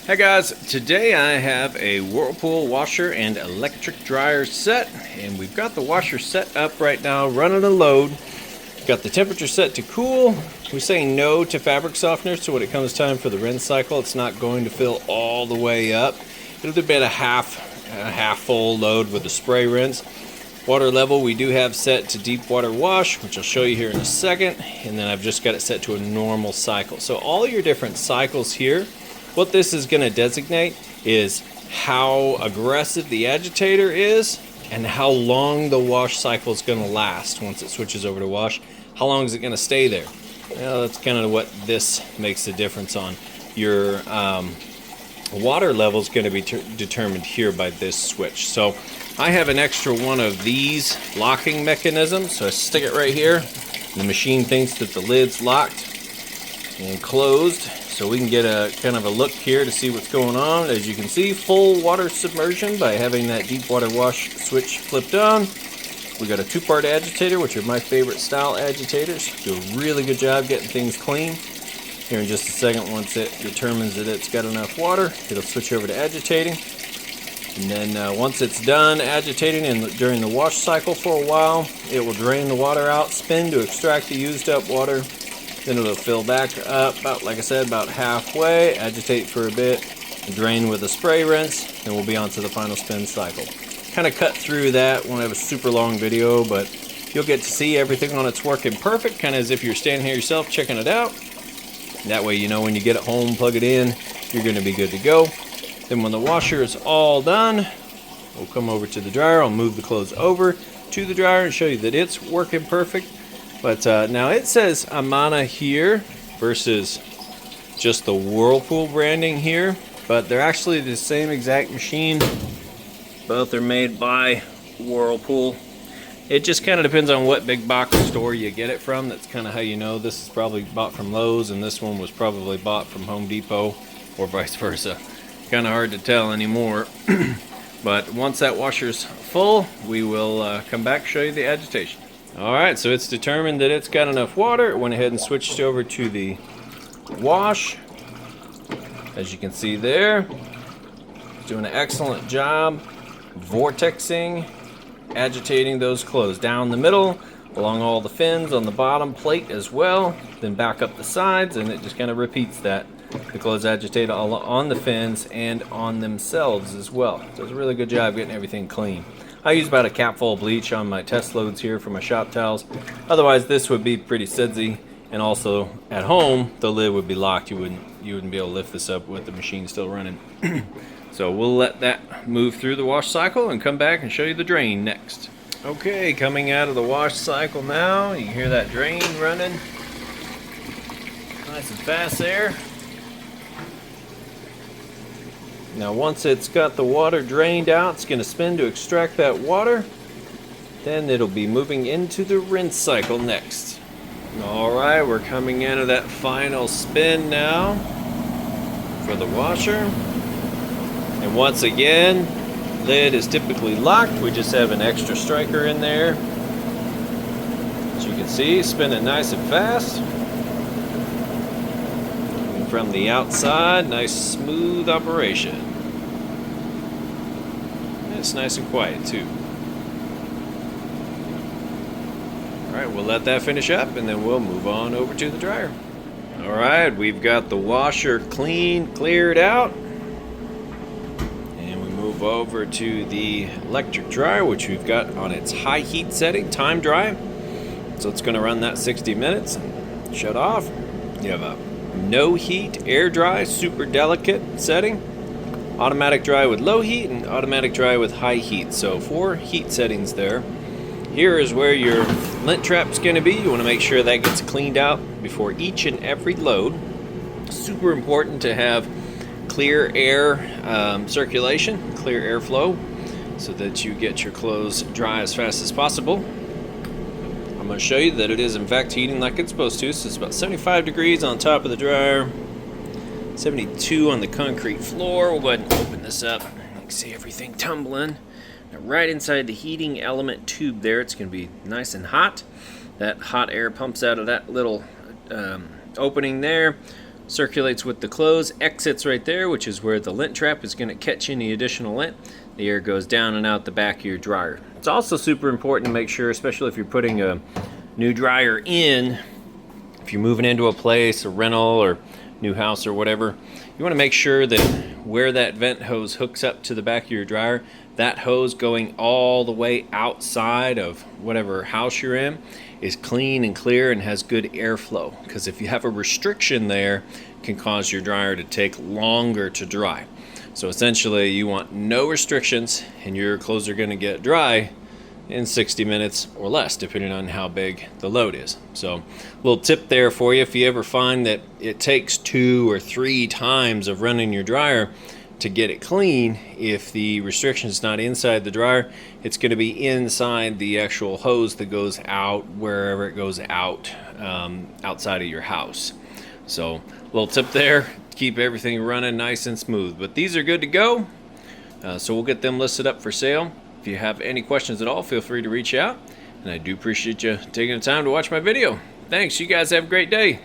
Hi guys, today I have a Whirlpool washer and electric dryer set, and we've got the washer set up right now running a load. Got the temperature set to cool. We're saying no to fabric softener, so when it comes time for the rinse cycle, it's not going to fill all the way up. It'll be about a half full load with a spray rinse. Water level we do have set to deep water wash, which I'll show you here in a second, and then I've just got it set to a normal cycle. So all your different cycles here, what this is going to designate is how aggressive the agitator is and how long the wash cycle is going to last once it switches over to wash. How long is it going to stay there? Well, that's kind of what this makes a difference on. Your water level is going to be determined here by this switch. So I have an extra one of these locking mechanisms. So I stick it right here. The machine thinks that the lid's locked and closed. So we can get a kind of a look here to see what's going on. As you can see, full water submersion by having that deep water wash switch flipped on. We got a two-part agitator, which are my favorite style agitators. Do a really good job getting things clean. Here in just a second, once it determines that it's got enough water, it'll switch over to agitating. And then once it's done agitating and during the wash cycle for a while, it will drain the water out, spin to extract the used up water. Then it'll fill back up, about, like I said, about halfway, agitate for a bit, drain with a spray rinse, and we'll be on to the final spin cycle. Kind of cut through that, won't have a super long video, but you'll get to see everything on its working perfect, kind of as if you're standing here yourself checking it out. That way you know when you get it home, plug it in, you're going to be good to go. Then when the washer is all done, we'll come over to the dryer. I'll move the clothes over to the dryer and show you that it's working perfect. But now it says Amana here versus just the Whirlpool branding here, but they're actually the same exact machine. Both are made by Whirlpool. It just kind of depends on what big box store you get it from. That's kind of how you know. This is probably bought from Lowe's and this one was probably bought from Home Depot or vice versa. Kind of hard to tell anymore. But once that washer's full, we will come back and show you the agitation. Alright, so it's determined that it's got enough water. It went ahead and switched over to the wash. As you can see there, it's doing an excellent job vortexing, agitating those clothes down the middle, along all the fins on the bottom plate as well, then back up the sides, and it just kind of repeats that. The clothes agitate all on the fins and on themselves as well. Does a really good job getting everything clean. I use about a capful of bleach on my test loads here for my shop towels. Otherwise, this would be pretty sudsy, and also at home, the lid would be locked. You wouldn't be able to lift this up with the machine still running. So we'll let that move through the wash cycle and come back and show you the drain next. Okay, coming out of the wash cycle now. You can hear that drain running. Nice and fast there. Now once it's got the water drained out, it's going to spin to extract that water. Then it'll be moving into the rinse cycle next. Alright, we're coming into that final spin now for the washer. And once again, lid is typically locked. We just have an extra striker in there. As you can see, spinning nice and fast. And from the outside, nice smooth operation. It's nice and quiet too. Alright, we'll let that finish up and then we'll move on over to the dryer. Alright, we've got the washer cleared out. And we move over to the electric dryer, which we've got on its high heat setting, time dry. So it's going to run that 60 minutes and shut off. You have a no heat, air dry, super delicate setting. Automatic dry with low heat and automatic dry with high heat. So 4 heat settings there. Here is where your lint trap is going to be. You want to make sure that gets cleaned out before each and every load. Super important to have clear air circulation, clear airflow, so that you get your clothes dry as fast as possible. I'm going to show you that it is in fact heating like it's supposed to. So it's about 75 degrees on top of the dryer. 72 on the concrete floor. We'll go ahead and open this up. You can see everything tumbling. Now, right inside the heating element tube there, it's going to be nice and hot. That hot air pumps out of that little opening there. circulates with the clothes, exits right there, which is where the lint trap is going to catch any additional lint. The air goes down and out the back of your dryer. It's also super important to make sure, especially if you're putting a new dryer in, if you're moving into a place, a rental or new house or whatever, you want to make sure that where that vent hose hooks up to the back of your dryer, that hose going all the way outside of whatever house you're in is clean and clear and has good airflow. Because if you have a restriction there, it can cause your dryer to take longer to dry. So essentially you want no restrictions and your clothes are going to get dry in 60 minutes or less, depending on how big the load is. So a little tip there for you: if you ever find that it takes 2 or 3 times of running your dryer to get it clean, if the restriction is not inside the dryer, it's going to be inside the actual hose that goes out wherever it goes out, outside of your house. So a little tip there, keep everything running nice and smooth. But these are good to go, so we'll get them listed up for sale. If you have any questions at all, feel free to reach out, and I do appreciate you taking the time to watch my video. Thanks. You guys have a great day.